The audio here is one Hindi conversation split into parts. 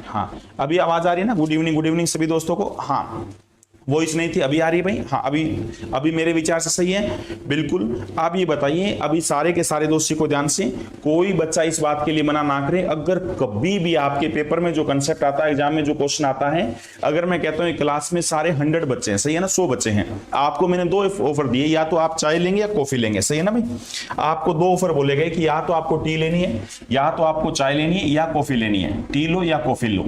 हाँ अभी आवाज आ रही है ना? गुड इवनिंग सभी दोस्तों को। हाँ वॉइस नहीं थी, अभी आ रही है भाई? हाँ अभी मेरे विचार से सही है बिल्कुल। आप ये बताइए अभी सारे के सारे दोस्त को ध्यान से, कोई बच्चा इस बात के लिए मना ना करे, अगर कभी भी आपके पेपर में जो कंसेप्ट आता है, एग्जाम में जो क्वेश्चन आता है, अगर मैं कहता हूँ क्लास में सारे 100 बच्चे हैं, सही है ना, 100 बच्चे हैं, आपको मैंने 2 ऑफर दिए, या तो आप चाय लेंगे या कॉफी लेंगे, सही है ना भाई? आपको 2 ऑफर बोले गए कि या तो आपको टी लेनी है, या तो आपको चाय लेनी है, या कॉफी लेनी है, टी लो या कॉफी लो,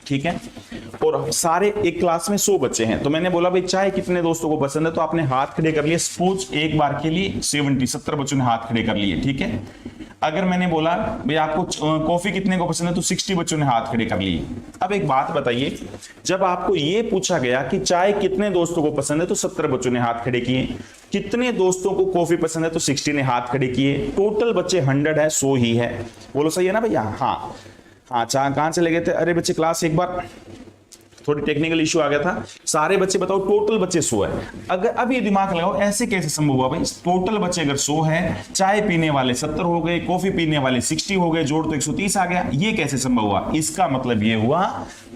ठीक है। और सारे एक क्लास में 100 बच्चे हैं, तो मैंने बोला भाई चाय कितने दोस्तों को पसंद है, तो आपने हाथ खड़े कर लिए। सपोज एक बार के लिए 70 बच्चों ने हाथ खड़े कर लिए, ठीक है। अगर मैंने बोला भाई आपको कॉफी कितने को पसंद है, तो 60 बच्चों ने हाथ खड़े कर लिए। अब एक बात बताइए, जब आपको ये पूछा गया कि चाय कितने दोस्तों को पसंद है, तो 70 बच्चों ने हाथ खड़े किए। कितने दोस्तों को कॉफी पसंद है, तो 60 ने हाथ खड़े किए। टोटल बच्चे 100 है, 100 ही है। बोलो सही है ना भैया? हाँ हाँ कहां से लगे थे? अरे बच्चे क्लास एक बार थोड़ी टेक्निकल इश्यू आ गया था। सारे बच्चे बताओ, टोटल बच्चे 100 है। अगर अब ये दिमाग लगाओ ऐसे कैसे संभव हुआ भाई? टोटल बच्चे अगर 100 है, चाय पीने वाले 70 हो गए, कॉफी पीने वाले 60 हो गए, जोड़ तो 130 आ गया। ये कैसे संभव हुआ? इसका मतलब ये हुआ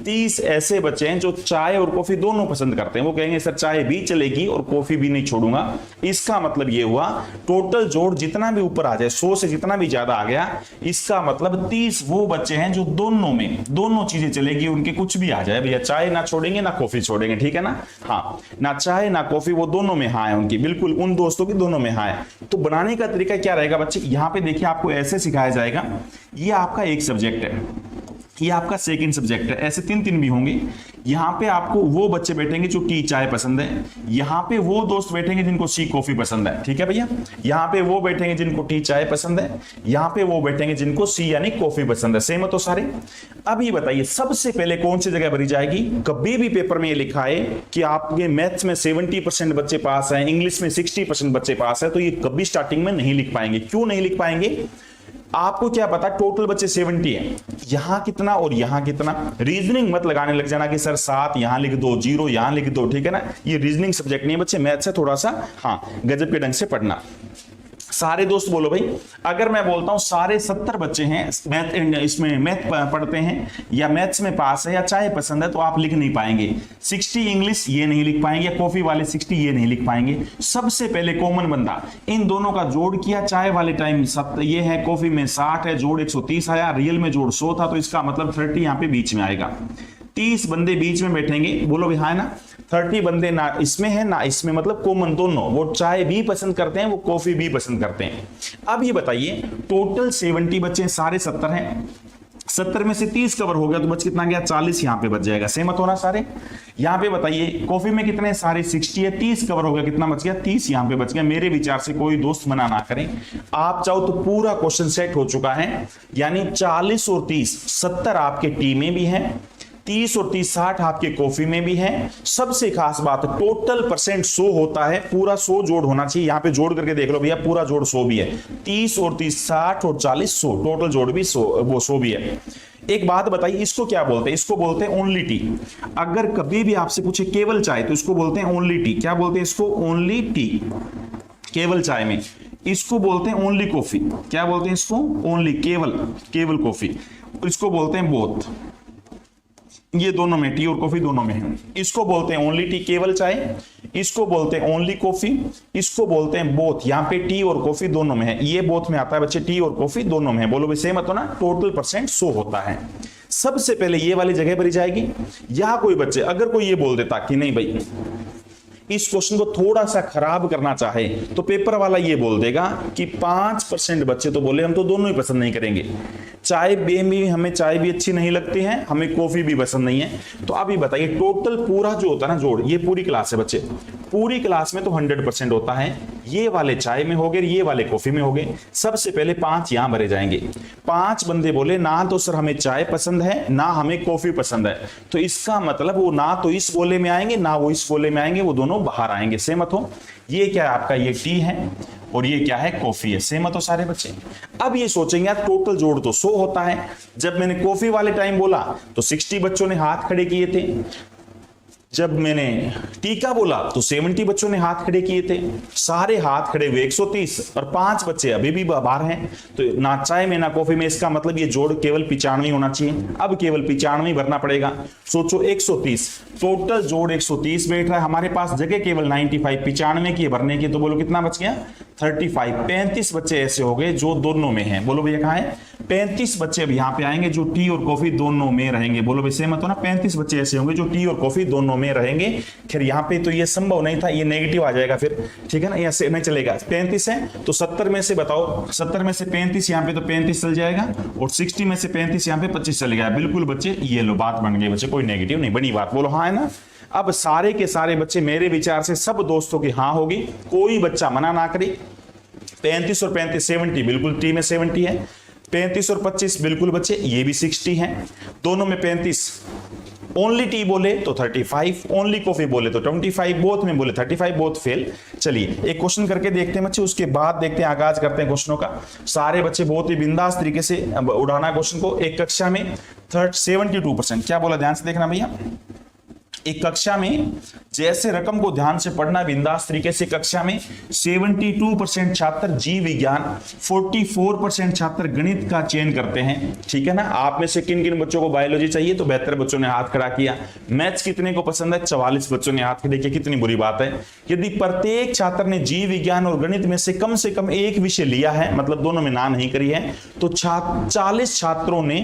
30 ऐसे बच्चे हैं जो चाय और कॉफी दोनों पसंद करते हैं। वो कहेंगे सर चाय भी चलेगी और कॉफी भी नहीं छोड़ूंगा। इसका मतलब ये हुआ टोटल जोड़ जितना भी ऊपर आ जाए, 100 से जितना भी ज्यादा आ गया, इसका मतलब 30 वो बच्चे हैं जो दोनों में दोनों चीजें चलेगी, उनके कुछ भी आ जाए, भैया चाय ना छोड़ेंगे ना कॉफी छोड़ेंगे, ठीक है ना? हाँ, ना चाय ना कॉफी, वो दोनों में हाँ है उनकी, बिल्कुल उन दोस्तों की दोनों में हाँ है। तो बनाने का तरीका क्या रहेगा बच्चे? यहां पे देखिए आपको ऐसे सिखाया जाएगा, ये आपका एक सब्जेक्ट है, ये आपका सेकंड सब्जेक्ट है, ऐसे 3 भी होंगे। यहां पे आपको वो बच्चे बैठेंगे जो टी चाय पसंद है, यहां पे वो दोस्त बैठेंगे जिनको सी कॉफी पसंद है, ठीक है भैया? यहां पे वो बैठेंगे जिनको टी चाय पसंद है, यहां पे वो बैठेंगे जिनको सी यानी कॉफी पसंद है। सेम है तो सारे? अब ये बताइए सबसे पहले कौन सी जगह भरी जाएगी? कभी भी पेपर में ये लिखा है कि आपके मैथ्स में 70% बच्चे पास है, इंग्लिश में 60% बच्चे पास है, तो ये कभी स्टार्टिंग में नहीं लिख पाएंगे। क्यों नहीं लिख पाएंगे? आपको क्या पता टोटल बच्चे 70 है, यहां कितना और यहां कितना। रीजनिंग मत लगाने लग जाना कि सर 7 यहां लिख दो, 0 यहां लिख दो, ठीक है ना? ये रीजनिंग सब्जेक्ट नहीं है बच्चे, मैथ से थोड़ा सा हाँ गजब के ढंग से पढ़ना। सारे दोस्त बोलो भाई, अगर मैं बोलता हूं सारे 70 बच्चे हैं मैथ, इसमें मैथ पढ़ते हैं या मैथ्स में पास है या चाय पसंद है, तो आप लिख नहीं पाएंगे। 60 इंग्लिश ये नहीं लिख पाएंगे, या कॉफी वाले 60 ये नहीं लिख पाएंगे। सबसे पहले कॉमन बंदा इन दोनों का जोड़ किया, चाय वाले टाइम ये है, कॉफी में 60 है, जोड़ 130 आया, रियल में जोड़ 100 था, तो इसका मतलब 30 यहां पे बीच में आएगा। 30 बंदे बीच में बैठेंगे, बोलो भी हाँ ना? 30 बंदे ना इसमें है ना इसमें, मतलब कॉमन दोनों, वो चाय भी पसंद करते हैं, वो कॉफी भी पसंद करते हैं। अब ये बताइए टोटल 70 बच्चे, सारे 70 हैं, 70 में से 30 कवर हो गया तो बच कितना गया? 40 यहां पे बच जाएगा। सेम होना सारे? यहां पे बताइए कॉफी में कितने? सारे 60 है, 30 कवर हो गया, कितना बच गया? 30 यहां पे बच गया। मेरे विचार से कोई दोस्त मना ना करें, आप चाहो तो पूरा क्वेश्चन सेट हो चुका है, यानी 40 और 30 70 आपके टी में भी है, 30 और 30 60 आपके कॉफी में भी है। सबसे खास बात टोटल परसेंट 100 होता है, पूरा 100 जोड़ होना चाहिए। यहां पे जोड़ करके देख लो भैया, पूरा जोड़ 100 भी है। 30 और 30 60 और 40 100, टोटल जोड़ भी 100, वो 100 भी है। एक बात बताइए, इसको क्या बोलते हैं? इसको बोलते हैं ओनली टी। अगर कभी भी आपसे पूछे केवल चाय, तो इसको बोलते हैं ओनली टी। क्या बोलते हैं इसको? ओनली टी, केवल चाय में। इसको बोलते हैं ओनली कॉफी। क्या बोलते हैं इसको? ओनली, केवल कॉफी। इसको बोलते हैं बोथ, ये दोनों में, टी और कॉफी दोनों में है। इसको बोलते हैं ओनली टी, केवल चाय। इसको बोलते हैं ओनली कॉफी। इसको बोलते हैं बोथ, यहां पे टी और कॉफी दोनों में है। ये बोथ में आता है बच्चे, टी और कॉफी दोनों में है। बोलो भी सेम है तो ना? टोटल परसेंट 100 होता है। सबसे पहले ये वाली जगह भरी जाएगी। यहां कोई बच्चे अगर कोई ये बोल देता कि नहीं भाई इस क्वेश्चन को थोड़ा सा खराब करना चाहे, तो पेपर वाला ये बोल देगा कि 5% बच्चे तो बोले हम तो दोनों ही पसंद नहीं करेंगे, चाय भी हमें चाय भी अच्छी नहीं लगती है, हमें कॉफी भी पसंद नहीं है। तो अभी बताइए टोटल पूरा जो होता है ना जोड़, ये पूरी क्लास है बच्चे, पूरी क्लास में तो 100% होता है। ये वाले चाय में हो गए, ये वाले कॉफी में हो गए। सबसे पहले 5 यहां भरे जाएंगे। 5 बंदे बोले ना तो सर हमें चाय पसंद है ना हमें कॉफी पसंद है, तो इसका मतलब वो ना तो इस गोले में आएंगे ना वो इस गोले में आएंगे, वो दोनों बाहर आएंगे। सहमत हो? ये क्या है आपका? ये टी है और ये क्या है? कॉफी है। सहमत हो सारे बच्चे? अब ये सोचेंगे यार टोटल जोड़ तो 100 होता है। जब मैंने कॉफी वाले टाइम बोला तो 60 बच्चों ने हाथ खड़े किए थे, जब मैंने टीका बोला तो 70 बच्चों ने हाथ खड़े किए थे, सारे हाथ खड़े हुए 130, और 5 बच्चे अभी भी बाहर हैं। तो ना चाय में ना कॉफी में, इसका मतलब ये जोड़ केवल 95 होना चाहिए। अब केवल 95 भरना पड़ेगा। सोचो 130 टोटल जोड़ 130 बैठ रहा है, हमारे पास जगह केवल 95 95 की भरने की, तो बोलो कितना बच गया 35। 35 बच्चे ऐसे हो गए जो दोनों में हैं। बोलो भैया कहाँ है 35 बच्चे अब यहाँ पे आएंगे जो टी और कॉफी दोनों में रहेंगे। बोलो भाई सहमत हो ना, 35 बच्चे ऐसे होंगे जो टी और कॉफी दोनों में रहेंगे। खैर यहाँ पे तो ये संभव नहीं था, ये नेगेटिव आ जाएगा फिर, ठीक है ना, यहाँ से नहीं चलेगा। 35 है तो 70 में से बताओ, 70 में से 35 यहाँ पे तो 35 चल जाएगा, और 60 में से 35 यहाँ पे 25 चल गया। बिल्कुल बच्चे ये लो बात बन गई बच्चे, कोई नेगेटिव नहीं बनी बात। बोलो हाँ है ना। अब सारे के सारे बच्चे मेरे विचार से सब दोस्तों की हाँ होगी, कोई बच्चा मना ना करे। 35 और 35 70 बिल्कुल टी में 70 है। 35 और 25 बिल्कुल बच्चे ये भी 60 है, दोनों में 35। ओनली टी बोले तो 35, ओनली कॉफी बोले तो 25, बोथ में बोले 35, बोथ फेल। चलिए एक क्वेश्चन करके देखते हैं बच्चे, उसके बाद देखते हैं, आगाज करते हैं क्वेश्चनों का। सारे बच्चे बहुत ही बिंदास तरीके से उड़ाना क्वेश्चन को। एक कक्षा में 72%, क्या बोला ध्यान से देखना भैया, एक कक्षा में जैसे रकम को ध्यान से पढ़ना बिंदास तरीके से। कक्षा में 72% छात्र जीव विज्ञान, 44% छात्र गणित का चयन करते हैं, ठीक है ना। आप में से किन किन बच्चों को बायोलॉजी चाहिए, तो 72 बच्चों ने हाथ खड़ा किया। मैथ्स कितने को पसंद है, 44 बच्चों ने हाथ खड़े किया। कितनी बुरी बात है। यदि प्रत्येक छात्र ने जीव विज्ञान और गणित में से कम एक विषय लिया है, मतलब दोनों में ना नहीं करी है, तो 40 छात्रों ने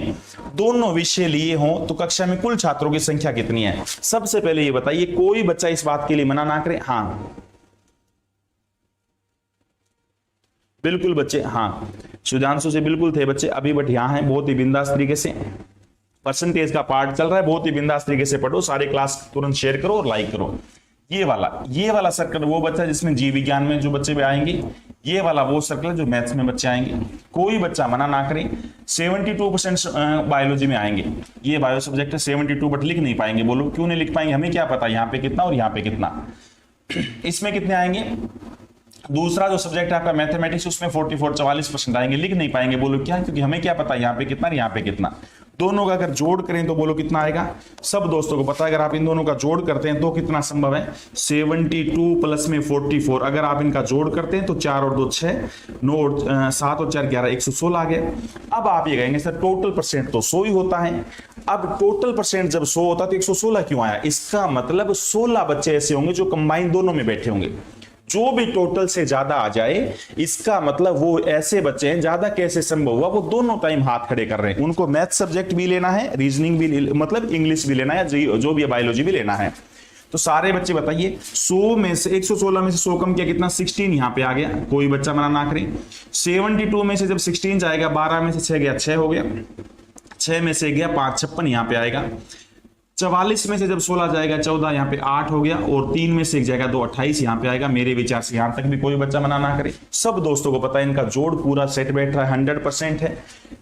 दोनों विषय लिए हों, तो कक्षा में कुल छात्रों की संख्या कितनी है। सबसे पहले ये बताइए, कोई बच्चा इस बात के लिए मना ना करे। हाँ बिल्कुल बच्चे, हाँ सुधांशु से बिल्कुल थे बच्चे अभी, बट यहां है बहुत ही बिंदास तरीके से। परसेंटेज का पार्ट चल रहा है, बहुत ही बिंदास तरीके से पढ़ो। सारे क्लास तुरंत शेयर करो और लाइक करो। ये वाला सर्कल वो बच्चा जिसमें जीव विज्ञान में जो बच्चे भी आएंगे, ये वाला वो सर्कल है जो मैथ्स में बच्चे आएंगे। कोई बच्चा मना ना करे। 72% बायोलॉजी में आएंगे, ये बायो सब्जेक्ट है 72, बट लिख नहीं पाएंगे। बोलो क्यों नहीं लिख पाएंगे, हमें क्या पता यहाँ पे कितना और यहाँ पे कितना। इसमें कितने आएंगे, दूसरा जो सब्जेक्ट है आपका मैथमेटिक्स, उसमें 44% आएंगे, लिख नहीं पाएंगे। बोलो क्या, क्योंकि हमें क्या पता यहाँ पे कितना और यहाँ पे कितना। दोनों का अगर जोड़ करें तो बोलो कितना आएगा, सब दोस्तों को पता है। अगर आप इन दोनों का जोड़ करते हैं तो कितना संभव है, 72 प्लस में 44। अगर आप इनका जोड़ करते हैं तो 4 और 2 6, 9 और 7 और 4 11, 116 आ गया। अब आप ये कहेंगे सर टोटल परसेंट तो 100 ही होता है। अब टोटल परसेंट जब 100 होता तो 116 क्यों आया, इसका मतलब 16 बच्चे ऐसे होंगे जो कंबाइन दोनों में बैठे होंगे। जो भी टोटल से ज्यादा आ जाए, इसका मतलब वो ऐसे बच्चे हैं, ज्यादा कैसे संभव हुआ, वो दोनों टाइम हाथ खड़े कर रहे हैं। उनको मैथ सब्जेक्ट भी लेना है, रीजनिंग भी मतलब इंग्लिश भी लेना है, जो भी बायोलॉजी भी लेना है। तो सारे बच्चे बताइए 100 में से 116 में से 100 कम किया कितना, 16 यहां पे आ गया। कोई बच्चा मना ना करे। 72 में से जब 16 जाएगा, 12 में से 6 गया 6 हो गया, 6 में से गया 5, 56 यहां पे आएगा। 44 में से जब 16 जाएगा 14, यहाँ पे 8 हो गया, और 3 में से एक जाएगा 2, 28 यहाँ पे आएगा। मेरे विचार से यहाँ तक भी कोई बच्चा मना ना करे। सब दोस्तों को पता है इनका जोड़ पूरा सेट बैठ रहा है, 100% है।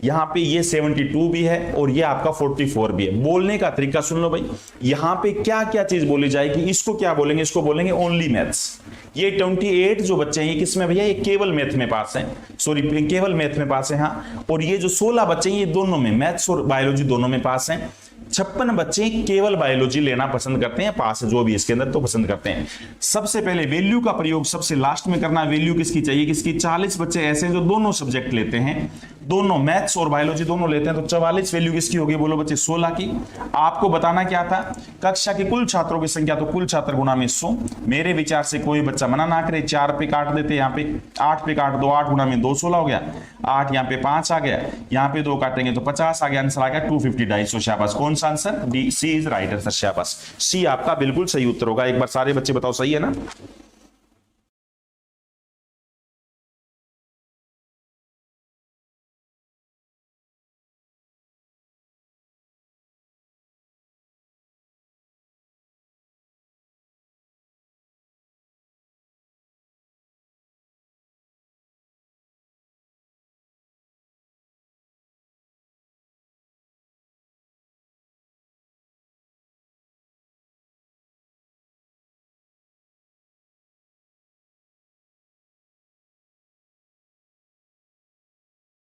यहाँ पे ये 72 भी है और ये आपका 44 भी है। बोलने का तरीका सुन लो भाई, यहाँ पे क्या क्या चीज बोली जाएगी, इसको क्या बोलेंगे, इसको बोलेंगे ओनली मैथ्स। ये 28 जो बच्चे हैं ये किसमें भैया, ये केवल मैथ में पास है, सॉरी केवल मैथ में पास है, हाँ। और ये जो 16 बच्चे हैं ये दोनों में, मैथ्स और बायोलॉजी दोनों में पास हैं। 56 बच्चे केवल बायोलॉजी लेना पसंद करते हैं, पास है जो भी इसके अंदर तो पसंद करते हैं। सबसे पहले वैल्यू का प्रयोग सबसे लास्ट में करना। वैल्यू किसकी चाहिए, किसकी, 40 बच्चे ऐसे हैं जो दोनों सब्जेक्ट लेते हैं, दोनों मैथ्स और बायोलॉजी दोनों लेते हैं, तो 44 वैल्यू किसकी होगी, बोलो बच्चे 16 की। आपको बताना क्या था, कक्षा के कुल छात्रों की संख्या, तो कुल छात्र गुणा में 100। मेरे विचार से कोई बच्चा मना ना करे, 4 पे काट देते, यहाँ पे 8 पे काट दो, 8 गुणा में 2 16 हो गया, 8 यहाँ पे 5 आ गया, यहाँ पे 2 काटेंगे तो 50 आ गया, आंसर आ गया 250, 250। शाबाश, कौन सा answer, D, C is right answer. शाबाश, सी आपका बिल्कुल सही उत्तर होगा। एक बार सारे बच्चे बताओ सही है ना।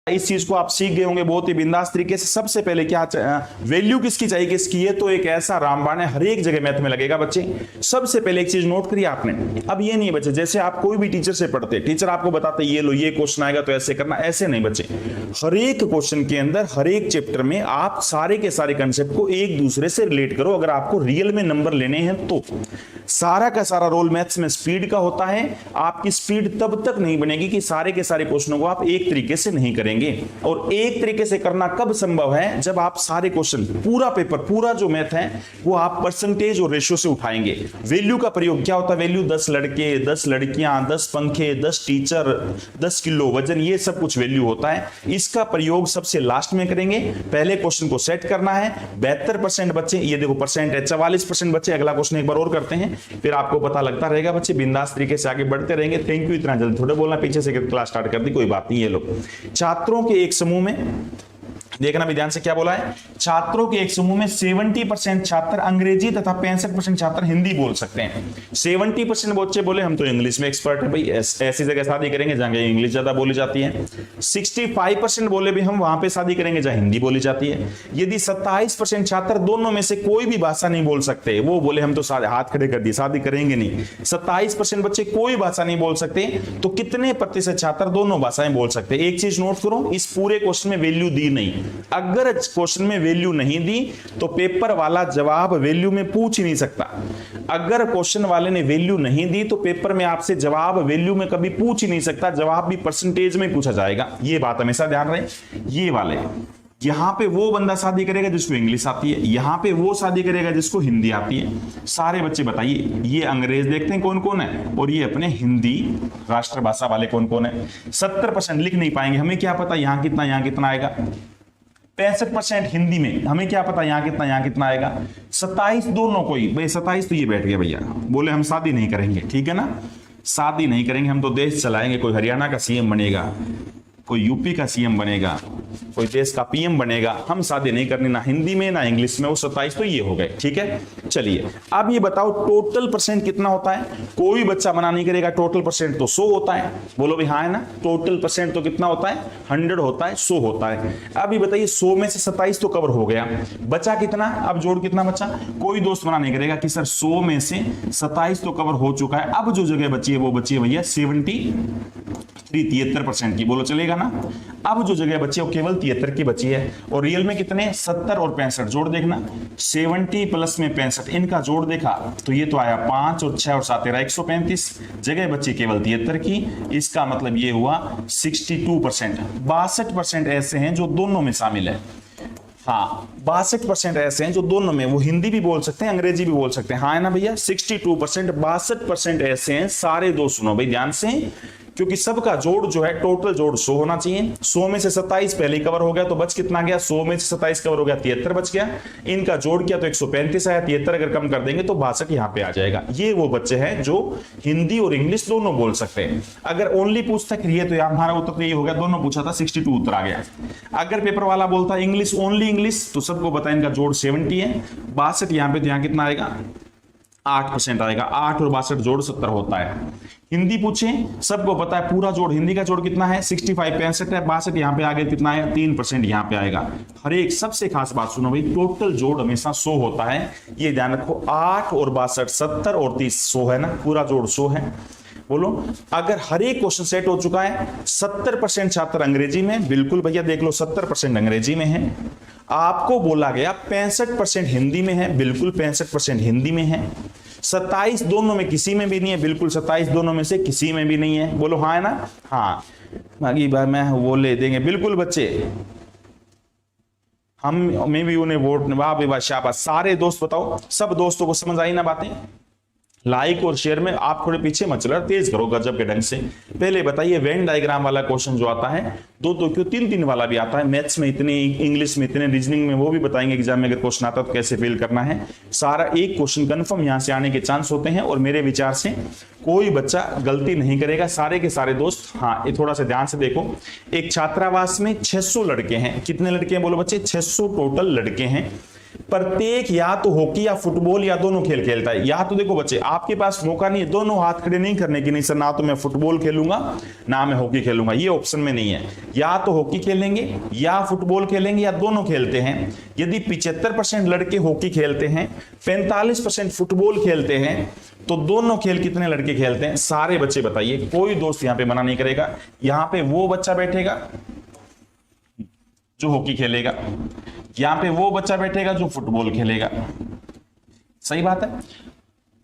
इस चीज को आप सीख गए होंगे बहुत ही बिंदास तरीके से। सबसे पहले क्या वैल्यू किसकी चाहिए, किसकी, ये तो एक ऐसा रामबाण है, हर एक जगह मैथ में लगेगा बच्चे। सबसे पहले एक चीज नोट करिए आपने, अब ये नहीं बच्चे जैसे आप कोई भी टीचर से पढ़ते, टीचर आपको बताते ये लो ये क्वेश्चन आएगा तो ऐसे करना, ऐसे नहीं बच्चे। हर एक क्वेश्चन के अंदर, हर एक चैप्टर में आप सारे के सारे कंसेप्ट को एक दूसरे से रिलेट करो। अगर आपको रियल में नंबर लेने हैं तो सारा का सारा रोल मैथ्स में स्पीड का होता है। आपकी स्पीड तब तक नहीं बनेगी कि सारे के सारे क्वेश्चनों को आप एक तरीके से नहीं करेंगे। और एक तरीके से करना कब संभव है, जब आप सारे क्वेश्चन, पूरा पेपर, पूरा जो मैथ है वो आप परसेंटेज और रेशियो से उठाएंगे। वैल्यू का प्रयोग क्या होता है, वैल्यू 10 लड़के, 10 लड़कियां, 10 पंखे, 10 टीचर, 10 किलो वजन, ये सब कुछ वैल्यू होता है। इसका प्रयोग सबसे लास्ट में करेंगे। पहले क्वेश्चन को सेट करना है। 72% बच्चे, ये देखो परसेंट है, 44% बच्चे। अगला क्वेश्चन एक बार और करते हैं, फिर आपको पता लगता रहेगा बच्चे। बिंदास तरीके से आगे बढ़ते रहेंगे। Thank you. इतना जल्दी थोड़ा बोलना, पीछे से क्लास स्टार्ट कर दी, कोई बात नहीं। ये लो, छात्रों के एक समूह में, देखना भी ध्यान से क्या बोला है, छात्रों के एक समूह में 70% छात्र अंग्रेजी तथा 65% छात्र हिंदी बोल सकते हैं। 70% बच्चे बोले हम तो इंग्लिश में एक्सपर्ट है भाई, ऐसी जगह शादी करेंगे जहां इंग्लिश ज्यादा बोली जाती है। 65% बोले भी हम वहां पे शादी करेंगे जहां हिंदी बोली जाती है। यदि 27% छात्र दोनों में से कोई भी भाषा नहीं बोल सकते, वो बोले हम तो हाथ खड़े कर दिए, शादी करेंगे नहीं। 27% बच्चे कोई भाषा नहीं बोल सकते, तो कितने प्रतिशत छात्र दोनों भाषाएं बोल सकते? एक चीज नोट करो, इस पूरे क्वेश्चन में वैल्यू दी नहीं। अगर क्वेश्चन में वैल्यू नहीं दी तो पेपर वाला जवाब वैल्यू में पूछ ही नहीं सकता। अगर क्वेश्चन वाले ने वैल्यू नहीं दी तो पेपर में आपसे जवाब वैल्यू में कभी पूछ ही नहीं सकता, जवाब भी परसेंटेज में पूछा जाएगा। ये बात हमेशा ध्यान रहे। ये वाले यहां पे वो बंदा शादी करेगा जिसको इंग्लिश आती है, यहां पे वो शादी करेगा जिसको हिंदी आती है। सारे बच्चे बताइए, ये अंग्रेज देखते हैं कौन कौन है, और ये अपने हिंदी राष्ट्रभाषा वाले कौन कौन है। 70% लिख नहीं पाएंगे, हमें क्या पता यहां कितना आएगा। 65% हिंदी में, हमें क्या पता यहाँ कितना आएगा। 27 दोनों कोई, भाई 27 तो ये बैठ गया भैया, बोले हम शादी नहीं करेंगे, ठीक है ना, शादी नहीं करेंगे, हम तो देश चलाएंगे। कोई हरियाणा का सीएम बनेगा, कोई यूपी का सीएम बनेगा, कोई देश का पीएम बनेगा, हम शादी नहीं करनी ना हिंदी में ना इंग्लिश में। वो 27 तो ये हो गए, ठीक है। चलिए अब ये बताओ टोटल परसेंट कितना होता है। कोई बच्चा मना नहीं करेगा, टोटल परसेंट तो 100 होता है। बोलो भी हाँ है ना, टोटल परसेंट तो कितना होता है, 100 होता है, 100 होता है। अब ये बताइए 100 में से 27 तो कवर हो गया, बचा कितना, अब जोड़ कितना बचा। कोई दोस्त मना नहीं करेगा कि सर 100 में से 27 तो कवर हो चुका है, अब जो जगह बची है वो बची है भैया 73% की। बोलो चलेगा ना। अब जो जगह बची है वो केवल 73 की बची है, और रियल में कितने, 70 और 65 जोड़ देखना। 70 प्लस में 65, इनका जोड़ देखा तो ये तो आया 5 और 6 और 7 13 135, जगह बची केवल 73 की। इसका मतलब ये हुआ 62%। 62% ऐसे हैं जो दोनों में शामिल है। हाँ 62% ऐसे हैं जो दोनों में, वो हिंदी भी बोल सकते हैं अंग्रेजी भी बोल सकते हैं। हाँ है ना भैया, 62%, 62% ऐसे हैं। सारे दो सुनो भाई ध्यान से, क्योंकि सबका जोड़ जो है टोटल जोड़ 100 होना चाहिए। 100 में से 27 पहले ही कवर हो गया तो बच कितना गया, 100 में से 27 कवर हो गया 73 बच गया। इनका जोड़ किया तो 135 आया, 73 अगर कम कर देंगे तो 62 यहां पे आ जाएगा। ये वो बच्चे हैं जो हिंदी और इंग्लिश दोनों बोल सकते हैं। अगर ओनली पूछता क्रिए तो हमारा उत्तर तो ये हो गया, दोनों पूछा था 62 उत्तर आ गया। अगर पेपर वाला बोलता इंग्लिश ओनली इंग्लिश तो सबको पता इनका जोड़ 70 है। 62 यहां पे, तो यहां कितना आएगा, 8% आएगा। 8 और 62 जोड़ 70 होता है। हिंदी पूछे, सबको पता है पूरा जोड़, हिंदी का जोड़ कितना है 65, 65 है, 62 यहाँ पे आगे कितना है 3% यहाँ पे आएगा। हर एक सबसे खास बात सुनो भाई, टोटल जोड़ हमेशा 100 होता है, ये ध्यान रखो। 8 और 62 70 और 30 100 है ना, पूरा जोड़ 100 है। बोलो अगर हर एक क्वेश्चन सेट हो चुका है, 70% छात्र अंग्रेजी में, बिल्कुल भैया देख लो 70% अंग्रेजी में है। आपको बोला गया 65% हिंदी में है, बिल्कुल 65% हिंदी में है। 27 दोनों में किसी में भी नहीं है, बिल्कुल 27 दोनों में से किसी में भी नहीं है। बोलो हाँ है ना, हाँ अगली बार मैं वो ले देंगे बिल्कुल बच्चे, हम मैं भी उन्हें वोट, वाह वाह शाबाश। सारे दोस्त बताओ, सब दोस्तों को समझ आई ना बातें। लाइक और शेयर में आप थोड़े पीछे मत चलो, तेज करो गजब के ढंग से। पहले बताइए वेन डायग्राम वाला क्वेश्चन जो आता है, 2 क्यों 3 वाला भी आता है, मैथ्स में इतने, इंग्लिश में इतने, रीजनिंग में वो भी बताएंगे एग्जाम में अगर क्वेश्चन आता तो कैसे फिल करना है। सारा एक क्वेश्चन कंफर्म यहां से आने के चांस होते हैं, और मेरे विचार से कोई बच्चा गलती नहीं करेगा, सारे के सारे दोस्त। हाँ ये थोड़ा सा ध्यान से देखो, एक छात्रावास में 600 लड़के हैं। कितने लड़के हैं बोलो बच्चे, 600 टोटल लड़के हैं। प्रत्येक या तो हॉकी या फुटबॉल या दोनों खेल खेलता है। या तो देखो बच्चे, आपके पास मौका नहीं है दोनों हाथ खड़े नहीं करने की, नहीं सर ना तो मैं फुटबॉल खेलूंगा ना मैं हॉकी खेलूंगा, ये ऑप्शन में नहीं है। या तो हॉकी खेलेंगे या फुटबॉल खेलेंगे या दोनों खेलते हैं। यदि 75% लड़के हॉकी खेलते हैं, 45% फुटबॉल खेलते हैं, तो दोनों खेल कितने लड़के खेलते हैं? सारे बच्चे बताइए, कोई दोस्त यहां पे मना नहीं करेगा। यहां पे वो बच्चा बैठेगा जो हॉकी खेलेगा, यहां पे वो बच्चा बैठेगा जो फुटबॉल खेलेगा, सही बात है।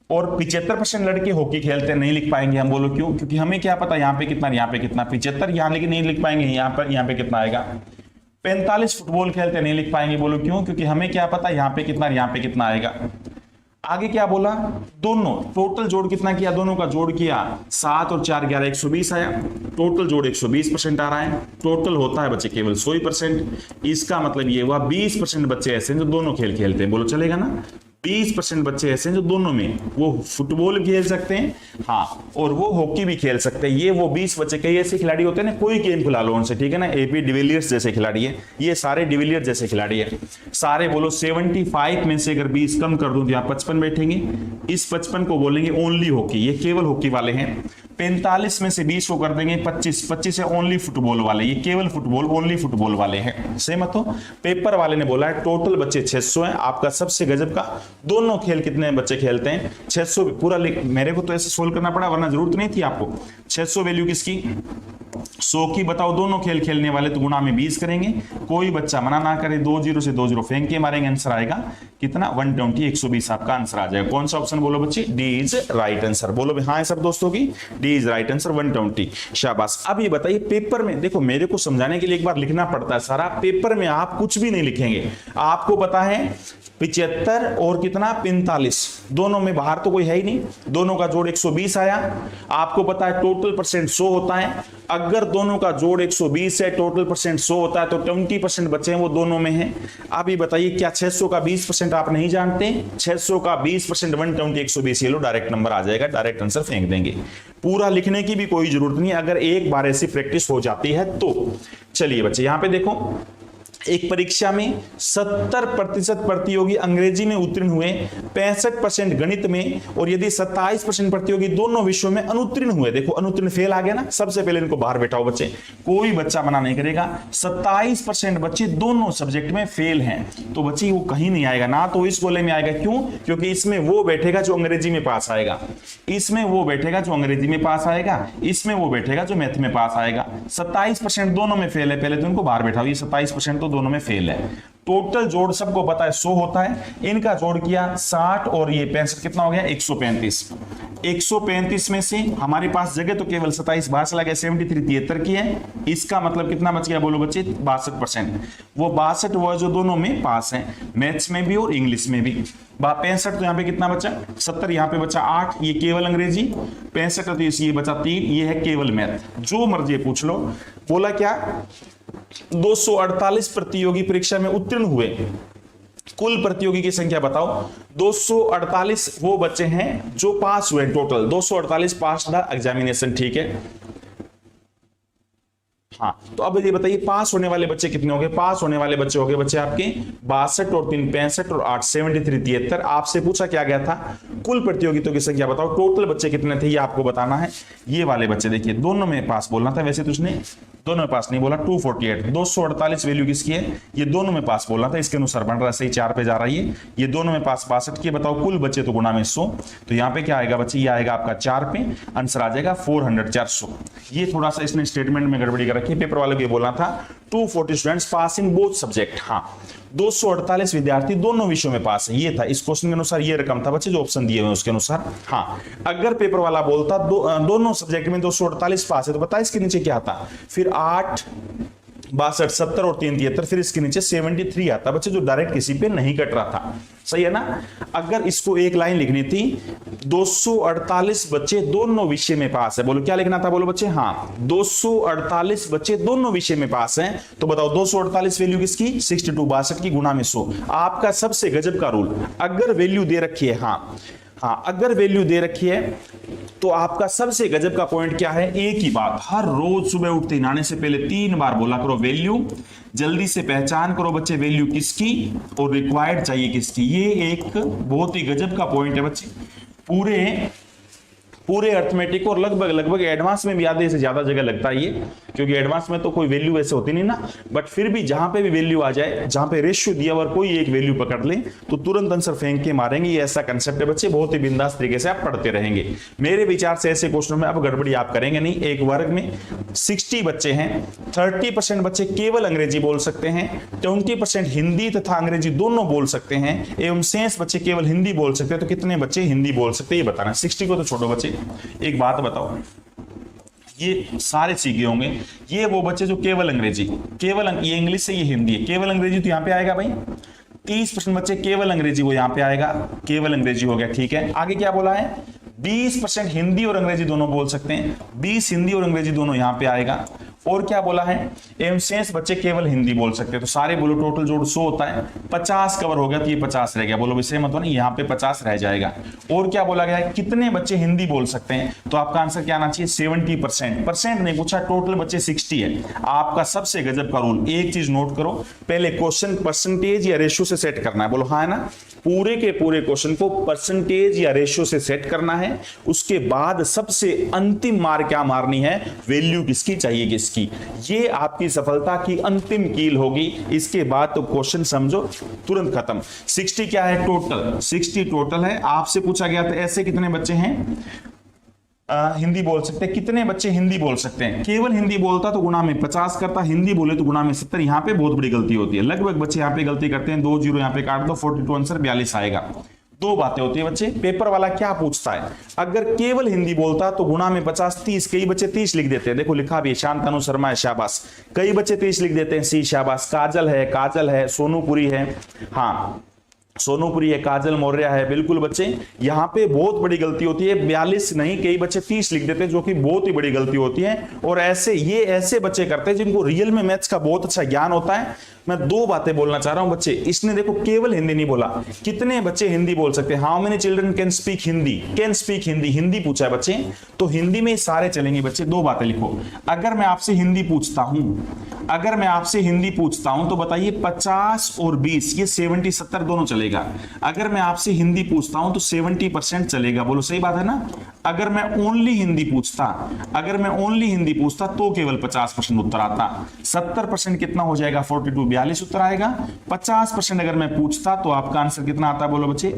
और 75% लड़के हॉकी खेलते नहीं लिख पाएंगे हम, बोलो क्यों? क्योंकि हमें क्या पता यहां पे कितना यहां पे कितना, 75 यहां लेकिन नहीं लिख पाएंगे, यहां पे कितना आएगा। 45 फुटबॉल खेलते नहीं लिख पाएंगे, बोलो क्यों? क्योंकि हमें क्या पता यहां पे कितना आएगा। आगे क्या बोला? दोनों टोटल जोड़ कितना किया? दोनों का जोड़ किया 7 और 4 11 120 आया। टोटल जोड़ 120% आ रहा है। टोटल होता है बच्चे केवल 100%। इसका मतलब ये हुआ 20% बच्चे ऐसे हैं जो दोनों खेल खेलते हैं, बोलो चलेगा ना? 20% बच्चे ऐसे हैं जो दोनों में, वो फुटबॉल खेल सकते हैं हाँ, और वो हॉकी भी खेल सकते हैं। ये वो 20 बच्चे, कई ऐसे खिलाड़ी होते हैं ना, कोई गेम खिला लो उनसे, ठीक है ना। एपी डिविलियर्स जैसे खिलाड़ी है, ये सारे डिविलियर्स जैसे खिलाड़ी है सारे। बोलो 75 में से अगर 20 कम कर दूं तो यहाँ 55 बैठेंगे। इस 55 को बोलेंगे ओनली हॉकी, ये केवल हॉकी वाले हैं। 45 में से 20 को कर देंगे 25 है ओनली फुटबॉल वाले, ये केवल फुटबॉल ओनली फुटबॉल वाले हैं। सेम तो पेपर वाले ने बोला है टोटल बच्चे 600 हैं। आपका सबसे गजब का, दोनों खेल कितने बच्चे खेलते हैं? 600 पूरा। मेरे को तो ऐसे सोल्व करना पड़ा वरना जरूरत नहीं थी आपको। 600 वैल्यू किसकी? 100 की बताओ। दोनों खेल खेलने वाले तो गुणा में 20 करेंगे, कोई बच्चा मना ना करे। 2 0 से 2 0 फेंक के मारेंगे, आंसर आएगा कितना? 120 120 आपका आंसर आ जाएगा। कौन सा ऑप्शन बोलो बच्चे? D is right answer. बोलो भी हाँ है सब दोस्तों की, डी इज राइट आंसर 120। शाबाश। अब ये बताइए पेपर में, देखो मेरे को समझाने के लिए एक बार लिखना पड़ता है सारा, पेपर में आप कुछ भी नहीं लिखेंगे। आपको पता है 75 और कितना 45, दोनों में बाहर तो कोई है ही नहीं, दोनों का जोड़ 120 आया। आपको पता है टोटल परसेंट 100 होता है। अगर दोनों का जोड़ 120 है, टोटल परसेंट 100 होता है, तो 20% बचे हैं वो दोनों में हैं। अब ये बताइए क्या 600 का 20% आप नहीं जानते? 600 का 20% 120 120, ये लो डायरेक्ट नंबर आ जाएगा, डायरेक्ट आंसर फेंक देंगे। पूरा लिखने की भी कोई जरूरत नहीं, अगर एक बार ऐसी प्रैक्टिस हो जाती है तो। चलिए बच्चे यहां पे देखो, एक परीक्षा में 70% प्रतियोगी अंग्रेजी में उत्तीर्ण हुए, 65% गणित में, और यदि 27% प्रतियोगी दोनों विषयों में अनुत्तीर्ण हुए। देखो अनुत्तीर्ण फेल आ गया ना, सबसे पहले इनको बाहर बैठाओ बच्चे, कोई बच्चा मना नहीं करेगा। 27% बच्चे दोनों सब्जेक्ट में फेल हैं, तो बच्चे वो कहीं नहीं आएगा ना, तो इस गोले में आएगा। क्यों? क्योंकि इसमें वो बैठेगा जो अंग्रेजी में पास आएगा, इसमें वो बैठेगा जो अंग्रेजी में पास आएगा, इसमें वो बैठेगा जो मैथ में पास आएगा। 27% दोनों में फेल है, पहले तो इनको बाहर बैठाओ। ये 27% तो दोनों में फेल है। टोटल जोड़ सबको पता है 100 होता है, इनका जोड़ किया 60 और ये 65 कितना हो गया? 135। 135 में से हमारे पास जगह तो केवल 27 बाहर चला गया, 73 73 की है। इसका मतलब कितना बच गया बोलो बच्चे? 62%। वो 62 वो जो दोनों में पास है, मैथ्स में भी और इंग्लिश में भी। 65 तो यहाँ पे कितना बचा? 70 यहाँ पे बचा 8, ये केवल अंग्रेजी। 65 तो ये बचा 3, ये है केवल मैथ। जो मर्जी पूछ लो। बोला क्या? 248 प्रतियोगी परीक्षा में उत्तीर्ण हुए, कुल प्रतियोगी की संख्या बताओ। 248 वो बच्चे हैं जो पास हुए, टोटल 248 पास द एग्जामिनेशन, ठीक है। हाँ, तो अब ये बताइए पास होने वाले बच्चे कितने हो गए? पास होने वाले बच्चे हो गए बच्चे आपके 62 और 3 65 और 8 73 73। आपसे पूछा क्या गया था? कुल प्रतियोगिताओं की संख्या बताओ। टोटल बच्चे कितने थे ये आपको बताना है। ये वाले बच्चे देखिए, दोनों में पास बोलना था, वैसे तो उसने दोनों में पास नहीं बोला। 248 248 वैल्यू किसकी है? ये दोनों में पास बोलना था, इसके अनुसार बन रहा है, सही 4 पे जा रही है। ये दोनों में पास 62 की। बताओ कुल बच्चे तो गुणा में 100, तो यहाँ पे क्या आएगा बच्चे? ये आएगा आपका 4 पे, आंसर आ जाएगा 400 400। ये थोड़ा सा इसने स्टेटमेंट में गड़बड़ी कर रखी, पेपर वाले को बोलना था 240 students pass in both subject. हाँ, 248 विद्यार्थी दोनों विषयों में पास है, ये था इस क्वेश्चन के अनुसार, ये रकम था बच्चे जो ऑप्शन दिए हुए उसके अनुसार। हाँ, अगर पेपर वाला बोलता दोनों सब्जेक्ट में 248 पास है, तो पता है इसके नीचे क्या आता? फिर 8 62 70 और 3 73, फिर इसके नीचे 73 आता बच्चे, जो डायरेक्ट किसी पे नहीं कट रहा था। सही है ना? अगर इसको एक लाइन लिखनी थी, 248 बच्चे दोनों विषय में पास है, बोलो क्या लिखना था बोलो बच्चे? हाँ, 248 बच्चे दोनों विषय में पास हैं। तो बताओ 248 वैल्यू किसकी? 62 62 की गुणा में 100। आपका सबसे गजब का रूल, अगर वैल्यू दे रखी है, हाँ, अगर वैल्यू दे रखी है तो आपका सबसे गजब का पॉइंट क्या है, एक ही बात, हर रोज सुबह उठते नहाने से पहले 3 बार बोला करो वैल्यू, जल्दी से पहचान करो बच्चे वैल्यू किसकी और रिक्वायर्ड चाहिए किसकी। ये एक बहुत ही गजब का पॉइंट है बच्चे, पूरे अर्थमेटिक और लगभग एडवांस में भी आधे से ज्यादा जगह लगता है ये, क्योंकि एडवांस में तो कोई वैल्यू वैसे होती नहीं ना, बट फिर भी जहां पे भी वैल्यू आ जाए, जहां पे रेशियो दिया और कोई एक वैल्यू पकड़ ले तो तुरंत आंसर फेंक के मारेंगे। ये ऐसा कंसेप्ट है बच्चे, बहुत ही बिंदास तरीके से आप पढ़ते रहेंगे। मेरे विचार से ऐसे क्वेश्चन में अब गड़बड़ी आप करेंगे नहीं। एक वर्ग में 60 बच्चे हैं, 30% बच्चे केवल अंग्रेजी बोल सकते हैं, 20% हिंदी तथा अंग्रेजी दोनों बोल सकते हैं, एवं शेष बच्चे केवल हिंदी बोल सकते हैं। तो कितने बच्चे हिंदी बोल सकते हैं ये बताना। 60 को तो छोड़ो बच्चे, एक बात बताओ, ये सारे सीखे होंगे, ये वो बच्चे जो केवल अंग्रेजी, ये इंग्लिश से ये हिंदी है, केवल अंग्रेजी तो यहां पे आएगा भाई। 30% बच्चे केवल अंग्रेजी, वो यहां पे आएगा, केवल अंग्रेजी हो गया, ठीक है। आगे क्या बोला है, 20% हिंदी और अंग्रेजी दोनों बोल सकते हैं, 20 हिंदी और अंग्रेजी दोनों यहां पे आएगा। और क्या बोला है, एवं शेष बच्चे केवल हिंदी बोल सकते हैं। तो सारे बोलो टोटल जोड़ 100 होता है, 50 कवर हो गया तो ये 50 रह गया, बोलो विषय मत हो ना, यहाँ पे 50 रह जाएगा। और क्या बोला गया है, कितने बच्चे हिंदी बोल सकते हैं, तो आपका आंसर क्या आना चाहिए, 70%। परसेंट नहीं पूछा, टोटल बच्चे 60 है। आपका सबसे गजब का रूल, एक चीज नोट करो, पहले क्वेश्चन परसेंटेज या रेशियो से सेट करना है, बोलो हाँ है ना, पूरे के पूरे क्वेश्चन को परसेंटेज या रेशियो से सेट करना है। उसके बाद सबसे अंतिम मार क्या मारनी है, वैल्यू किसकी चाहिए किसकी, ये आपकी सफलता की अंतिम कील होगी। इसके बाद तो क्वेश्चन समझो तुरंत खत्म। 60 क्या है, टोटल 60 टोटल है। आपसे पूछा गया था ऐसे कितने बच्चे हैं हिंदी बोल सकते हैं, कितने बच्चे हिंदी बोल सकते हैं, केवल हिंदी बोलता तो गुणा में 50 करता, हिंदी बोले तो गुणा में 70। यहां पे बहुत बड़ी गलती होती है, लगभग बच्चे यहां पे गलती करते हैं, 2 जीरो यहां पे काट दो, 42 आंसर 42 आएगा। दो बातें होती है बच्चे, पेपर वाला क्या पूछता है, अगर केवल हिंदी बोलता तो गुणा में 50 30, कई बच्चे 30 लिख देते हैं, देखो लिखा भी शांतनु शर्मा है, शाबाश, कई बच्चे 30 लिख देते हैं, सी शाबाश, काजल है, सोनूपुरी है, हाँ सोनूपुरी है, काजल मौर्य है, बिल्कुल बच्चे यहाँ पे बहुत बड़ी गलती होती है, 42 नहीं कई बच्चे 30 लिख देते हैं, जो कि बहुत ही बड़ी गलती होती है। और ये ऐसे बच्चे करते हैं जिनको रियल में मैथ्स का बहुत अच्छा ज्ञान होता है। मैं 2 बातें बोलना चाह रहा हूं बच्चे, इसने देखो केवल हिंदी नहीं बोला, कितने बच्चे हिंदी बोल सकते हैं, how many children can speak Hindi, Hindi पूछा है बच्चे, तो हिंदी में सारे चलेंगे बच्चे। 2 बातें लिखो, अगर मैं आपसे हिंदी पूछता हूं तो बताइए 50 और 20, ये 70 70 दोनों चलेगा। अगर मैं आपसे हिंदी पूछता हूं तो 70% चलेगा, बोलो सही बात है ना। अगर मैं ओनली हिंदी पूछता तो केवल 50% उत्तर आता, 70% कितना हो जाएगा, 42 42 उत्तर आएगा। 50% अगर मैं पूछता तो आपका आंसर कितना आता है, बोलो बच्चे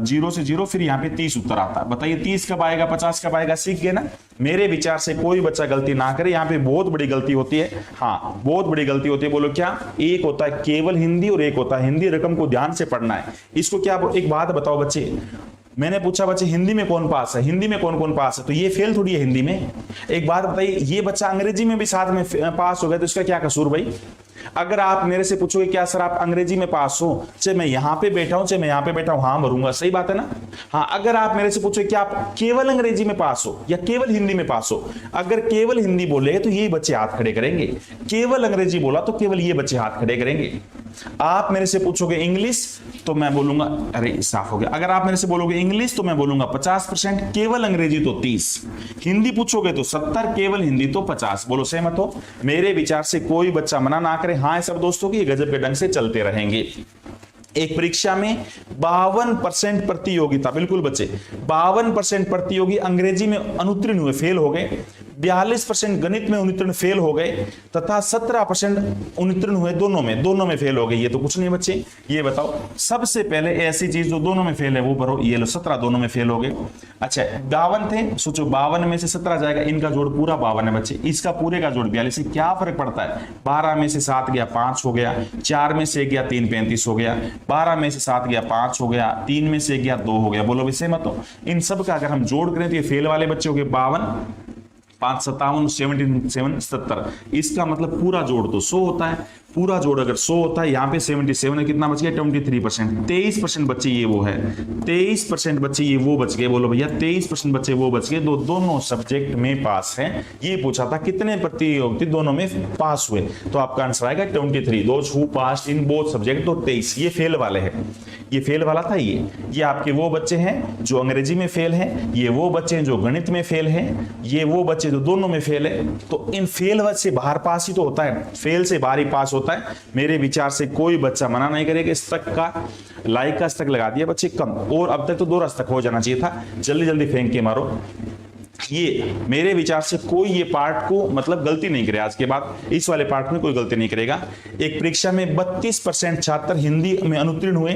0 से 0, फिर यहाँ पे 30 उत्तर आता। बताइए 30 कब आएगा, 50 कब आएगा, सीख गए ना। मेरे विचार से कोई बच्चा गलती ना करे, यहाँ पे बहुत बड़ी गलती होती है, हाँ बहुत बड़ी गलती होती है। बोलो क्या, एक होता है केवल हिंदी और एक होता है हिंदी, रकम को ध्यान से पढ़ना है। इसको क्या, एक बात बताओ बच्चे, मैंने पूछा बच्चे हिंदी में कौन पास है, हिंदी में कौन कौन पास है, तो ये फेल थोड़ी है हिंदी में। एक बात बताइए, ये बच्चा अंग्रेजी में भी साथ में पास हो गया तो इसका क्या कसूर भाई। अगर आप मेरे से पूछोगे क्या सर आप अंग्रेजी में पास हो, चाहे मैं यहां पे बैठा हूं चाहे मैं यहां पे बैठा हूं, हाँ भरूंगा, सही बात है ना। हाँ अगर आप मेरे से पूछोगे क्या आप केवल अंग्रेजी में पास हो या केवल हिंदी में पास हो, अगर केवल हिंदी बोले तो ये बच्चे हाथ खड़े करेंगे, केवल अंग्रेजी बोला तो केवल ये बच्चे हाथ खड़े करेंगे। आप मेरे से पूछोगे इंग्लिश तो मैं बोलूंगा, अरे साफ हो गया, अगर आप मेरे से बोलोगे इंग्लिश तो मैं बोलूंगा 50%, केवल अंग्रेजी तो 30, हिंदी पूछोगे तो 70, केवल हिंदी तो 50। बोलो सहमत हो। मेरे विचार से कोई बच्चा मना ना करे, हाँ सब दोस्तों की गजब के ढंग से चलते रहेंगे। एक परीक्षा में 52% प्रतियोगिता, बिल्कुल बच्चे 52% प्रतियोगी अंग्रेजी में अनुत्तीर्ण हुए, फेल हो गए, 42% गणित में अनुत्तीर्ण फेल हो गए तथा 17% अनुत्तीर्ण हुए दोनों में फेल हो गए। ये तो कुछ नहीं बच्चे, ये बताओ सबसे पहले ऐसी चीज जो दोनों में फेल है वो भरो, ये लो 17 दोनों में फेल हो गए। अच्छा 52 थे, सोचो 52 में से 17 जाएगा, इनका जोड़ पूरा 52 है बच्चे, इसका पूरे का जोड़ 42, क्या फर्क पड़ता है, 12 में से 7 गया 5 हो गया, 4 में से गया 3 35 हो गया, 12 में से 7 गया 5 हो गया, 3 में से गया 2 हो गया। बोलो विषय मत हो। इन सब का अगर हम जोड़ करें तो ये फेल वाले बच्चे हो गए 52, 5 57 17, इसका मतलब पूरा जोड़ तो 100 होता है। पूरा जोड़ अगर 100 होता है, यहाँ पे 77 है, कितना बच गया 23%। 23% बच्चे ये वो है, 23% बच्चे ये वो बच गए। बोलो भैया 23% बच्चे वो बच गए, दोनों सब्जेक्ट में पास हैं। ये पूछा था कितने प्रतियोगी दोनों में पास हुए, तो आपका आंसर आएगा 23, those who passed in both subject. तो 23 ये फेल वाले हैं, ये फेल वाला था। ये आपके वो बच्चे हैं जो अंग्रेजी में फेल हैं, ये वो बच्चे हैं जो गणित में फेल हैं, ये वो बच्चे जो दोनों में फेल है। तो इन फेल से बाहर पास ही तो होता है, फेल से बाहर ही पास होता है। मेरे विचार से कोई बच्चा मना नहीं करेगा। इस तक का लाइक का तक लगा दिया बच्चे कम, और अब तक तो 2 तक हो जाना चाहिए था। जल्दी जल्दी फेंक के मारो। ये मेरे विचार से कोई ये पार्ट को मतलब गलती नहीं करे, आज के बाद इस वाले पार्ट में कोई गलती नहीं करेगा। एक परीक्षा में 32% छात्र हिंदी में अनुत्तीर्ण हुए,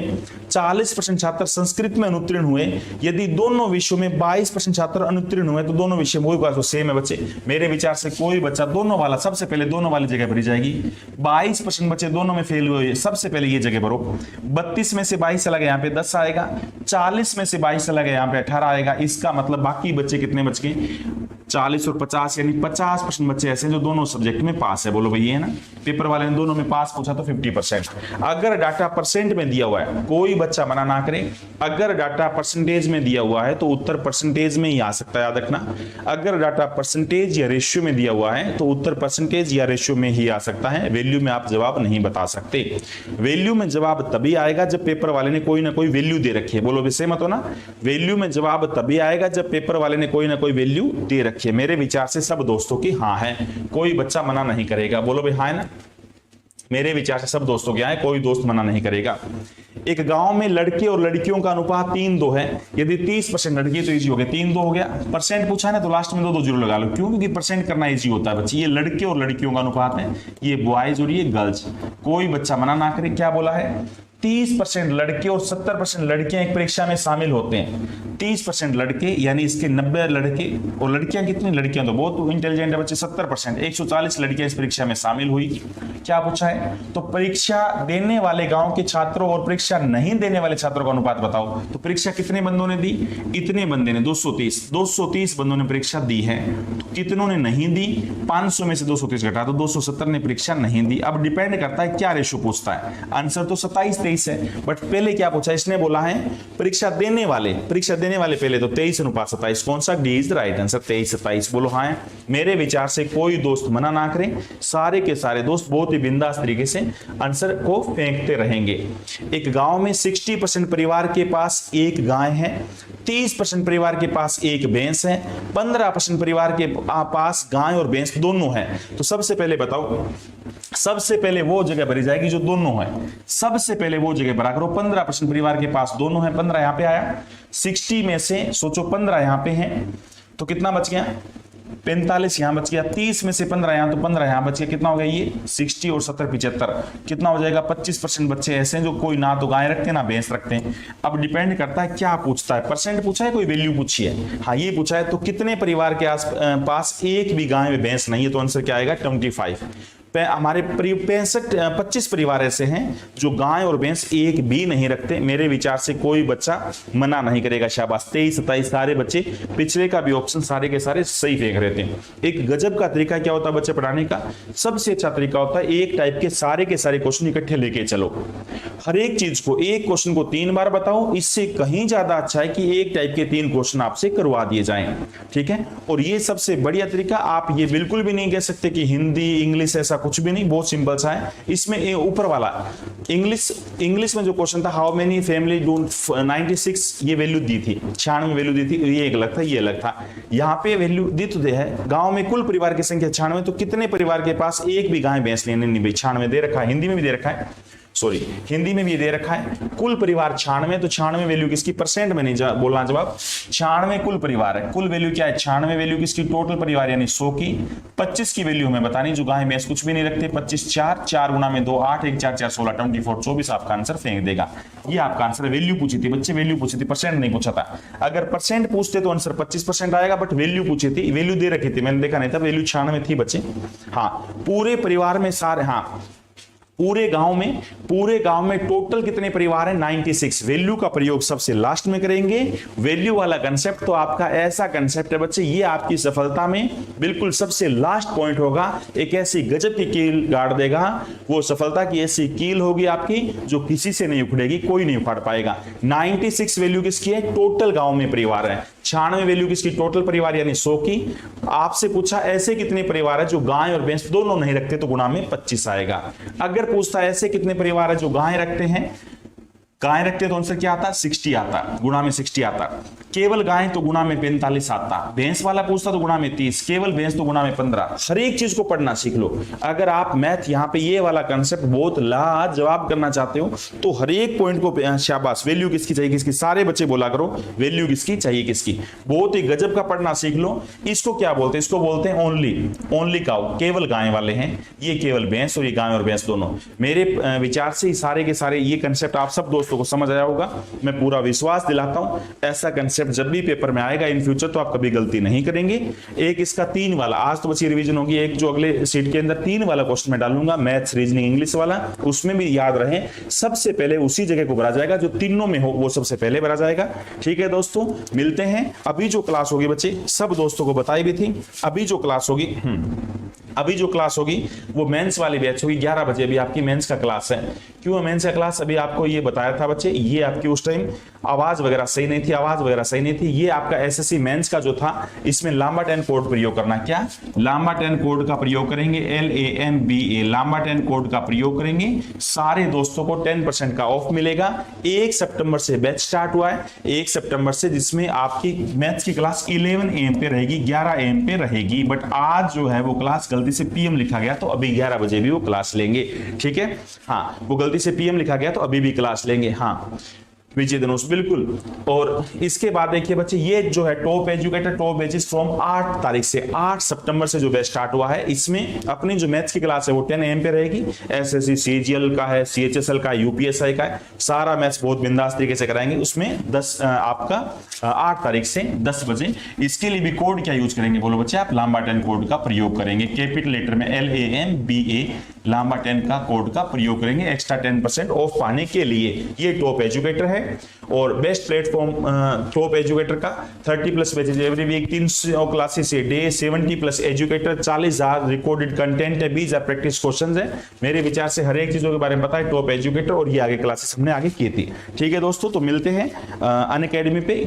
40% छात्र संस्कृत में अनुत्तीर्ण हुए। यदि दोनों विषयों में 22% छात्र अनुत्तीर्ण हुए तो दोनों विषय वही सेम है बच्चे। मेरे विचार से कोई बच्चा दोनों वाला, सबसे पहले दोनों वाली जगह भरी जाएगी। 22% बच्चे दोनों में फेल हुए, सबसे पहले ये जगह भरो। 32 में से 22 चला गया, यहाँ पे 10 आएगा। 40 में से 22 चला गया, यहाँ पे 18 आएगा। इसका मतलब बाकी बच्चे कितने बच गए? 40 और 50, यानी 50% बच्चे ऐसे जो दोनों सब्जेक्ट में पास है। बोलो भैया है ना, पेपर वाले ने दोनों में पास पूछा तो 50%। अगर डाटा परसेंट में दिया हुआ है, कोई बच्चा मना ना करे, अगर डाटा परसेंटेज में दिया हुआ है तो उत्तर परसेंटेज में ही आ सकता है, याद रखना। अगर डाटा परसेंटेज या रेशियो में दिया हुआ है तो उत्तर परसेंटेज या रेशियो में ही आ सकता है। वैल्यू में आप जवाब नहीं बता सकते। वैल्यू में जवाब तभी आएगा जब पेपर वाले ने कोई ना कोई वैल्यू दे रखी है। बोलो भी सहमत हो ना? वैल्यू में जवाब तभी आएगा जब पेपर वाले ने कोई ना कोई वैल्यू दे रखी है। मेरे विचार से सब दोस्तों की हाँ है, कोई बच्चा मना नहीं करेगा। बोलो भाई हाँ है ना? मेरे विचार से सब दोस्तों के हाँ है, कोई दोस्त मना नहीं करेगा। एक गांव में लड़के और लड़कियों का अनुपात 3:2 है। यदि 30% लड़की तो इजी हो गया, 3:2 हो गया। परसेंट पूछा है ना तो लास्ट में 2 जरूर लगा लो, क्यों? क्योंकि परसेंट करना इजी होता है बच्चे। ये लड़के और लड़कियों का अनुपात है, ये बॉयज और ये गर्ल्स। कोई बच्चा मना ना करे। क्या बोला है? 30% लड़के और 70% लड़कियां एक परीक्षा में शामिल होते हैं। 30% लड़के यानी इसके 90 लड़के, और लड़कियां कितनी? लड़कियां तो बहुत इंटेलिजेंट है बच्चे, 70%, 140 लड़कियां इस परीक्षा में शामिल हुई। क्या पूछा है? तो परीक्षा देने वाले गांव के छात्रों और परीक्षा नहीं देने वाले छात्रों का अनुपात बताओ। तो परीक्षा कितने बंदों ने दी? इतने बंदे ने, 230 बंदों ने परीक्षा दी है। तो कितनों ने नहीं दी? 500 में से 230 घटा तो 270 ने परीक्षा नहीं दी। अब डिपेंड करता है क्या रेशो पूछता है। आंसर तो 27-23 है, बट पहले क्या पूछा? इसने बोला है परीक्षा देने वाले पहले तो 23:27। कौन सा? D is the right answer, 23-27। बोलो हाँ है। मेरे विचार से कोई दोस्त मना ना करें, सारे के सारे दोस्त बहुत ही बिंदास तरीके से आंसर को फेंकते रहेंगे। एक गांव में 60% परिवार के पास एक गाय है, 30% परिवार के पास एक भैंस है, 15% परिवार के पास गाय और भैंस दोनों है। तो सबसे पहले बताओ, सबसे पहले वो जगह भरी जाएगी जो दोनों है। सबसे पहले वो जगह भरा करो। 15% परिवार के पास दोनों है, 15 यहां पे आया। 60 में से सोचो 15 यहां पे है तो कितना बच गया? 45 यहां बच गया। 30 में से 15 यहां तो 15 यहां बच गया। कितना हो गया ये? 60 और 70 75। कितना हो जाएगा? 25% बच्चे ऐसे हैं जो कोई ना तो गाय रखते हैं ना भैंस रखते हैं। अब डिपेंड करता है क्या पूछता है, परसेंट पूछा है कोई वैल्यू पूछी है? हाँ ये पूछा है। तो कितने परिवार के पास एक भी गाय में भैंस नहीं है? तो आंसर क्या आएगा? 25। हमारे 25 परिवार ऐसे हैं जो गाय और भैंस एक भी नहीं रखते। मेरे विचार से कोई बच्चा मना नहीं करेगा। शाबाश, 23-27 सारे बच्चे, पिछले का भी ऑप्शन सारे के सारे सही फेंक रहे थे। एक गजब का तरीका क्या होता है बच्चे पढ़ाने का? सबसे अच्छा तरीका होता है एक टाइप के सारे क्वेश्चन इकट्ठे लेके चलो। हर एक चीज को, एक क्वेश्चन को 3 बार बताओ। इससे कहीं ज्यादा अच्छा है कि एक टाइप के 3 क्वेश्चन आपसे करवा दिए जाएं। ठीक है, और ये सबसे बढ़िया तरीका। आप ये बिल्कुल भी नहीं कह सकते कि हिंदी इंग्लिश ऐसा कुछ भी नहीं, बहुत सिंपल सा है। इसमें ऊपर वाला इंग्लिश में जो क्वेश्चन था, हाउ मेनी फैमिली डू 96, ये वैल्यू दी थी, 96 वैल्यू दी थी। ये एक अलग था, ये अलग था। यहाँ पे वैल्यू दी तो दे है, गांव में कुल परिवार की संख्या 96, तो कितने परिवार के पास एक भी गाय भैंस नहीं भाई? 96 दे रखा है, हिंदी में भी दे रखा है, सॉरी हिंदी में भी दे रखा है। कुल परिवार 96, तो 96 वैल्यू किसकी? परसेंट में नहीं बोलना जवाब। 96 कुल परिवार है। कुल वैल्यू क्या है? 96 वैल्यू किसकी? टोटल परिवार यानी 100 की। 25 की वैल्यू हमें बतानी, जो गाय भैंस कुछ भी नहीं रखते। 25 4 गुना में 2 8 1 4 4 16 24 24 आपका आंसर फेंक देगा। ये आपका आंसर। वैल्यू पूछी थी बच्चे, वैल्यू पूछी थी, परसेंट नहीं पूछा था। अगर परसेंट पूछते तो आंसर 25% आएगा, बट वैल्यू पूछी थी, वैल्यू दे रखी थी, मैंने देखा नहीं था, वैल्यू 96 थी बच्चे। हाँ पूरे परिवार में सारे, हाँ पूरे गांव में टोटल कितने परिवार हैं? 96। वैल्यू का प्रयोग सबसे लास्ट में करेंगे। वैल्यू वाला कंसेप्ट तो आपका ऐसा कंसेप्ट है बच्चे, ये आपकी सफलता में बिल्कुल सबसे लास्ट पॉइंट होगा। एक ऐसी गजब की कील गाड़ देगा, वो सफलता की ऐसी कील होगी आपकी जो किसी से नहीं उखड़ेगी, कोई नहीं उखाड़ पाएगा। 96 वैल्यू किसकी है? टोटल गांव में परिवार है। 96 वैल्यू किसकी? टोटल परिवार यानी 100 की। आपसे पूछा ऐसे कितने परिवार है जो गाय और भैंस दोनों नहीं रखते, तो गुणा में 25 आएगा। अगर पूछता है ऐसे कितने परिवार है जो गाय रखते हैं, गाय रखते तो आंसर क्या आता? 60 आता, गुणा में 60 आता। केवल गाय तो गुणा में 45 आता। भैंस वाला पूछता तो गुणा में 30, केवल भैंस तो गुणा में 15। हर एक चीज को पढ़ना सीख लो। अगर आप मैथ यहाँ पे ये वाला कंसेप्ट बहुत लाजवाब करना चाहते हो तो हर एक पॉइंट को शाबाश, वैल्यू किसकी चाहिए किसकी, सारे बच्चे बोला करो वैल्यू किसकी चाहिए किसकी। बहुत ही गजब का पढ़ना सीख लो। इसको क्या बोलते हैं? इसको बोलते हैं ओनली काउ, केवल गाय वाले हैं। ये केवल भैंस और ये गाय और भैंस दोनों। मेरे विचार से सारे के सारे ये कंसेप्ट आप सब दोस्तों को समझ आया होगा। मैं पूरा विश्वास दिलाता हूं ऐसा कंसेप्ट जब भी पेपर में आएगा इन फ्यूचर तो आप कभी गलती नहीं करेंगे। एक इसका 3 वाला, आज तो बची रिवीजन होगी, एक जो अगले सीट के अंदर 3 वाला क्वेश्चन मैं डालूंगा, मैथ्स रीजनिंग इंग्लिश वाला, उसमें भी याद रहे सबसे पहले उसी जगह को भरा जाएगा जो तीनों में हो, वो सबसे पहले भरा जाएगा। ठीक है दोस्तों, मिलते हैं। अभी जो क्लास होगी बच्चे, सब दोस्तों को बताई भी थी, अभी जो क्लास होगी वो मेंस वाली बैच होगी। 11 बजे अभी आपकी मेंस का क्लास है। क्यों मेंस का क्लास? अभी आपको ये बताया था बच्चे, ये आपकी उस टाइम आवाज वगैरह सही नहीं थी, ये आपका एसएससी मेंस का जो था, इसमें लांबा 10 कोड प्रयोग करना। क्या? लांबा 10 कोड का प्रयोग करेंगे, LAMBA, लांबा 10 कोड का प्रयोग करेंगे। सारे दोस्तों को 10% का ऑफ मिलेगा। 1 सितंबर से बैच स्टार्ट हुआ है, 1 सितंबर से, जिसमें आपकी मैथ्स की क्लास 11 AM पे रहेगी, 11 AM पे रहेगी। बट आज जो है वो क्लास गलती से PM लिखा गया तो अभी 11 बजे भी वो क्लास लेंगे। ठीक है, हाँ, वो गलती से PM लिखा गया तो अभी भी क्लास लेंगे। हाँ विजय धनुष, बिल्कुल। और इसके बाद देखिए बच्चे, ये जो है top educator, top batches from 8 तारीख से, 8 सितंबर से जो बैच स्टार्ट हुआ है, इसमें अपनी जो मैथ्स की क्लास है वो 10 AM पे रहेगी। एसएससी CGL का है, CHSL का, UPSI का है, सारा मैथ्स बहुत बिंदास तरीके से कराएंगे। उसमें 10 आपका 8 तारीख से 10 बजे। इसके लिए भी कोड क्या यूज करेंगे बोलो बच्चे? आप लांबा 10 कोड का प्रयोग करेंगे। कैपिटल लेटर में LAMBA, लांबा 10 का कोड का प्रयोग करेंगे एक्स्ट्रा 10% ऑफ पाने के लिए। ये टॉप एजुकेटर है और बेस्ट प्लेटफॉर्म टॉप एजुकेटर का 30+ batches every week, 300 classes a day, 70+ educator, 40,000 recorded content है, 20,000 प्रैक्टिस क्वेश्चंस है। मेरे विचार से हर एक चीजों के बारे में पता है टॉप एजुकेटर, और ये आगे क्लासेस हमने आगे की थी। ठीक है दोस्तों, तो मिलते हैं अनअकैडमी पे।